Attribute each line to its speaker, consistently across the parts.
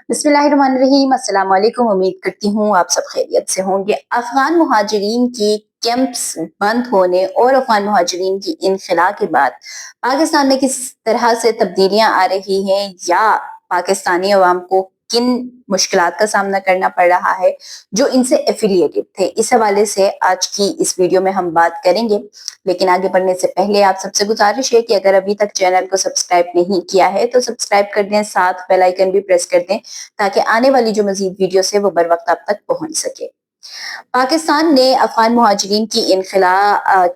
Speaker 1: बिस्मिल्लाहिर्रहमानिर्रहीम, अस्सलाम वालेकुम। उम्मीद करती हूँ आप सब खैरियत से होंगे। अफगान मुहाजिरीन की कैंप्स बंद होने और अफगान मुहाजिरीन की इनखला के बाद पाकिस्तान में किस तरह से तब्दीलियां आ रही हैं या पाकिस्तानी अवाम को किन मुश्किलात का सामना करना पड़ रहा है जो इनसे एफिलिएटेड थे, इस हवाले से आज की इस वीडियो में हम बात करेंगे। लेकिन आगे बढ़ने से पहले आप सबसे गुजारिश है कि अगर अभी तक चैनल को सब्सक्राइब नहीं किया है तो सब्सक्राइब कर दें, साथ बेल आइकन भी प्रेस कर दें ताकि आने वाली जो मजीद वीडियोस है वो बर वक्त आप तक पहुंच सके। पाकिस्तान ने अफगान मुहाजिरीन की इनखला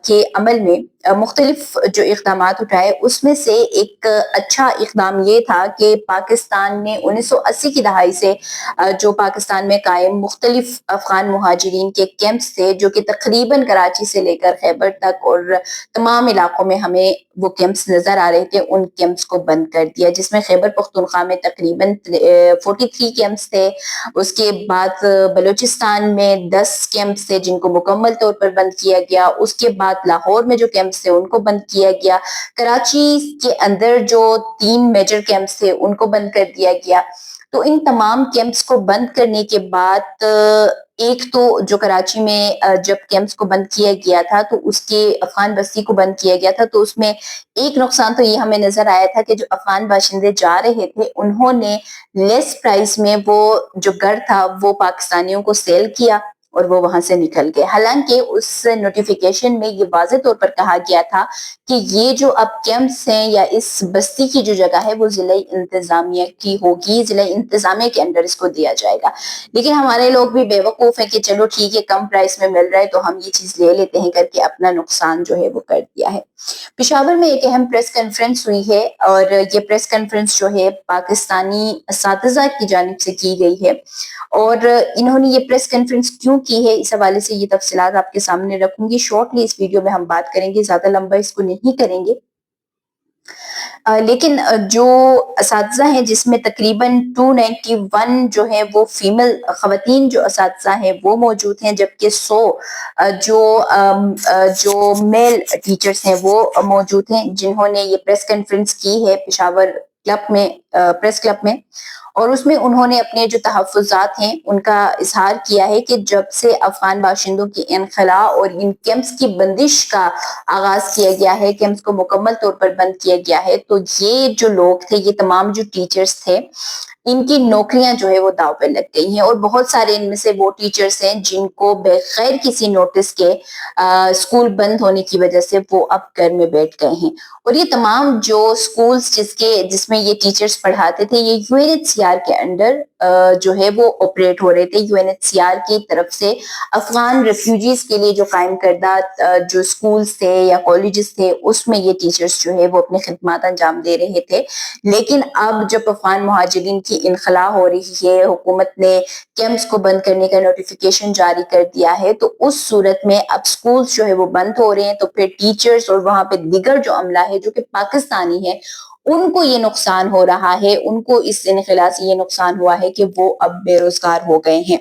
Speaker 1: के अमल में मुख्तलिफ जो इकदाम उठाए, उसमें से एक अच्छा इकदाम ये था कि पाकिस्तान ने 1980 की दहाई से जो पाकिस्तान में कायम मुख्तलिफ अफगान मुहाजिरीन के कैंप्स थे, जो कि तकरीबन कराची से लेकर खैबर तक और तमाम इलाकों में हमें वो कैंप्स नजर आ रहे थे, उन कैंप्स को बंद कर दिया, जिसमें खैबर पख्तूनख्वा में तकरीबन 43 कैंप्स थे। उसके बाद बलूचिस्तान में 10 कैंप्स थे जिनको मुकम्मल तौर पर बंद किया गया। उसके बाद लाहौर में जो कैंप्स थे उनको बंद किया गया। कराची के अंदर जो 3 मेजर कैंप्स थे उनको बंद कर दिया गया। तो इन तमाम कैंप्स को बंद करने के बाद एक तो जो कराची में जब कैंप्स को बंद किया गया था तो उसके अफगान बस्ती को बंद किया गया था, तो उसमें एक नुकसान तो ये हमें नजर आया था कि जो अफगान बाशिंदे जा रहे थे उन्होंने लेस प्राइस में वो जो घर था वो पाकिस्तानियों को सेल किया और वो वहां से निकल गए। हालांकि उस नोटिफिकेशन में ये वाज़ेह तौर पर कहा गया था कि ये जो अब कैंप्स हैं या इस बस्ती की जो जगह है वो जिला इंतजामिया की होगी, जिला इंतजामिया के अंडर इसको दिया जाएगा। लेकिन हमारे लोग भी बेवकूफ है कि चलो ठीक है, कम प्राइस में मिल रहा है तो हम ये चीज ले लेते हैं करके अपना नुकसान जो है वो कर दिया है। पेशावर में एक अहम प्रेस कॉन्फ्रेंस हुई है और ये प्रेस कॉन्फ्रेंस जो है पाकिस्तानी असातिज़ा की जानिब से की गई है और इन्होंने ये प्रेस कॉन्फ्रेंस क्यों की है इस हवाले से ये तफसीलात आपके सामने रखूंगी। शॉर्टली इस वीडियो में हम बात करेंगे, ज्यादा लंबा इसको नहीं करेंगे। लेकिन जो असातिज़ा हैं जिसमें तकरीबन 291 जो है वो फीमेल ख़वातीन जो असातिज़ा हैं वो मौजूद हैं, जबकि 100 जो मेल टीचर्स हैं वो मौजूद हैं, जिन्होंने ये प्रेस कॉन्फ्रेंस की है पेशावर क्लब में, प्रेस क्लब में। और उसमें उन्होंने अपने जो तहफ़्फ़ुज़ात हैं उनका इज़हार किया है कि जब से अफ़गान बाशिंदों की इनख़ला और इन कैंप्स की बंदिश का आगाज़ किया गया है, कैंप्स को मुकम्मल तौर पर बंद किया गया है, तो ये जो लोग थे, ये तमाम जो टीचर्स थे, इनकी नौकरियां जो है वो दाव पे लग गई हैं और बहुत सारे इनमें से वो टीचर्स हैं जिनको बगैर किसी नोटिस के स्कूल बंद होने की वजह से वो अब घर में बैठ गए हैं। और ये तमाम जो स्कूल्स जिसमें ये टीचर्स पढ़ाते थे, ये यूएनएचसीआर के अंडर जो है वो ऑपरेट हो रहे थे। यूएनएचसीआर की तरफ से अफगान रेफ्यूजीज के लिए जो कायम करदा जो स्कूल्स थे या कॉलेजेस थे उसमें ये टीचर्स जो है वो अपनी खिदमत अंजाम दे रहे थे। लेकिन अब जब अफगान मुहाजिरीन की इनखला हो रही है, हुकूमत ने कैंप्स को बंद करने का नोटिफिकेशन जारी कर दिया है, तो उस सूरत में अब स्कूल्स जो है वो बंद हो रहे हैं, तो फिर टीचर्स और वहां पे दिगर जो अमला है जो कि पाकिस्तानी है उनको ये नुकसान हो रहा है। उनको इस इनखला से ये नुकसान हुआ है कि वो अब बेरोजगार हो गए हैं।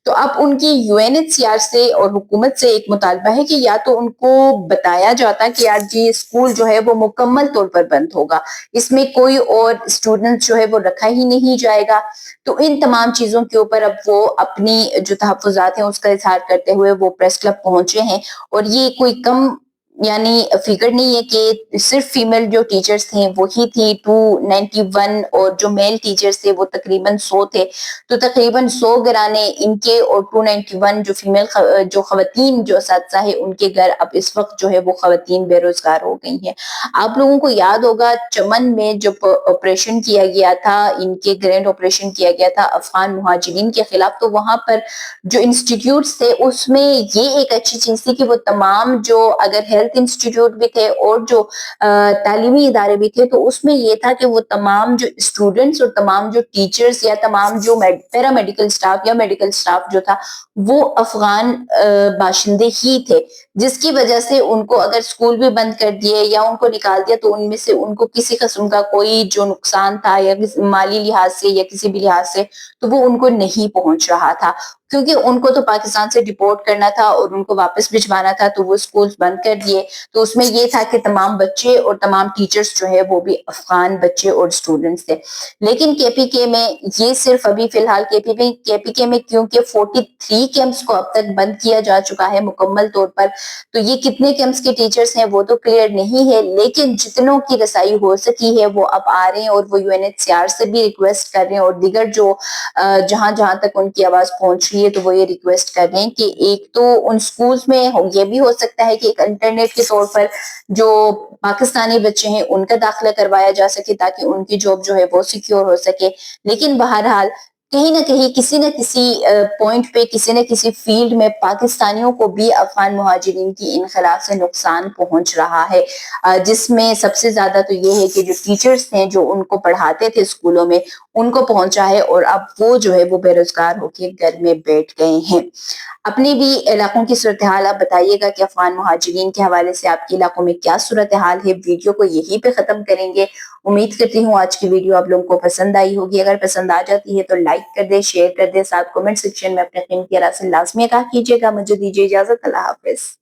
Speaker 1: तो अब उनकी यूएनएचसीआर से और हुकूमत से एक मुतालबा है कि या तो उनको बताया जाता कि यार जी स्कूल जो है वो मुकम्मल तौर पर बंद होगा, इसमें कोई और स्टूडेंट जो है वो रखा ही नहीं जाएगा। तो इन तमाम चीजों के ऊपर अब वो अपनी जो तहफ़्फ़ुज़ात हैं उसका इज़हार करते हुए वो प्रेस क्लब पहुंचे हैं। और ये कोई कम यानी फिगर नहीं है कि सिर्फ फीमेल जो टीचर्स थे वो ही थी 291 और जो मेल टीचर्स थे वो तकरीबन 100 थे। तो तकरीबन 100 घराने इनके और 291 जो फीमेल जो खवातीन जो असातिज़ा है उनके घर अब इस वक्त जो है वो खवातीन बेरोजगार हो गई हैं। आप लोगों को याद होगा चमन में जब ऑपरेशन किया गया था, इनके ग्रैंड ऑपरेशन किया गया था अफगान मुहाजिरीन के खिलाफ, तो वहां पर जो इंस्टीट्यूट्स थे उसमें ये एक अच्छी चीज थी कि वो तमाम जो अगर हेल्थ इंस्टीट्यूट भी थे और जो तालीमी इदारे भी थे, तो उसमें ये था कि वो तमाम जो स्टूडेंट्स और तमाम जो टीचर्स या तमाम जो पैरामेडिकल स्टाफ या मेडिकल स्टाफ जो था वो अफगान बाशिंदे ही थे, जिसकी वजह से उनको अगर स्कूल भी बंद कर दिए या उनको निकाल दिया तो उनमें से उनको किसी किस्म का कोई जो नुकसान था या माली लिहाज से या किसी भी लिहाज से तो वो उनको नहीं पहुंच रहा था। کیونکہ ان کو تو پاکستان سے ڈپورٹ کرنا تھا اور ان کو واپس بھجوانا تھا، تو وہ اسکولز بند کر دیے. تو اس میں یہ تھا کہ تمام بچے اور تمام ٹیچرز جو ہے وہ بھی افغان بچے اور اسٹوڈنٹس تھے. لیکن کے پی کے میں یہ صرف ابھی فی الحال کے پی کے میں کیونکہ 43 کیمپس کو اب تک بند کیا جا چکا ہے مکمل طور پر، تو یہ کتنے کیمپس کے ٹیچرز ہیں وہ تو کلیئر نہیں ہے، لیکن جتنوں کی رسائی ہو سکی ہے وہ اب آ رہے ہیں اور وہ U N H C R سے بھی ریکویسٹ کر رہے ہیں، اور دیگر جو جہاں جہاں تک ان کی آواز پہنچ رہی ہے تو وہ یہ ریکویسٹ کر رہے ہیں کہ ایک تو ان سکولز میں یہ بھی ہو سکتا ہے کہ ایک انٹرنیٹ کے طور پر جو پاکستانی بچے ہیں ان کا داخلہ کروایا جا سکے تاکہ ان کی جاب جو ہے وہ سیکیور ہو سکے. لیکن بہرحال کہیں نہ کہیں کسی نہ کسی پوائنٹ پہ کسی نہ کسی فیلڈ میں پاکستانیوں کو بھی افغان مہاجرین کی انخلا سے نقصان پہنچ رہا ہے، جس میں سب سے زیادہ تو یہ ہے کہ جو ٹیچرز ہیں جو ان کو پڑھاتے تھے اسکولوں میں ان کو پہنچا ہے، اور اب وہ جو ہے وہ بے روزگار ہو کے گھر میں بیٹھ گئے ہیں. اپنے بھی علاقوں کی صورتحال آپ بتائیے گا کہ افغان مہاجرین کے حوالے سے آپ کے علاقوں میں کیا صورتحال ہے. ویڈیو کو یہیں پہ ختم کریں گے. امید کرتی ہوں آج کی ویڈیو آپ لوگوں کو پسند آئی ہوگی. اگر پسند آ جاتی ہے تو لائک کر دیں، شیئر کر دیں، ساتھ کمنٹ سیکشن میں اپنے قیمتی رائے لازمی عطا کیجیے گا. مجھے دیجیے اجازت. اللہ حافظ.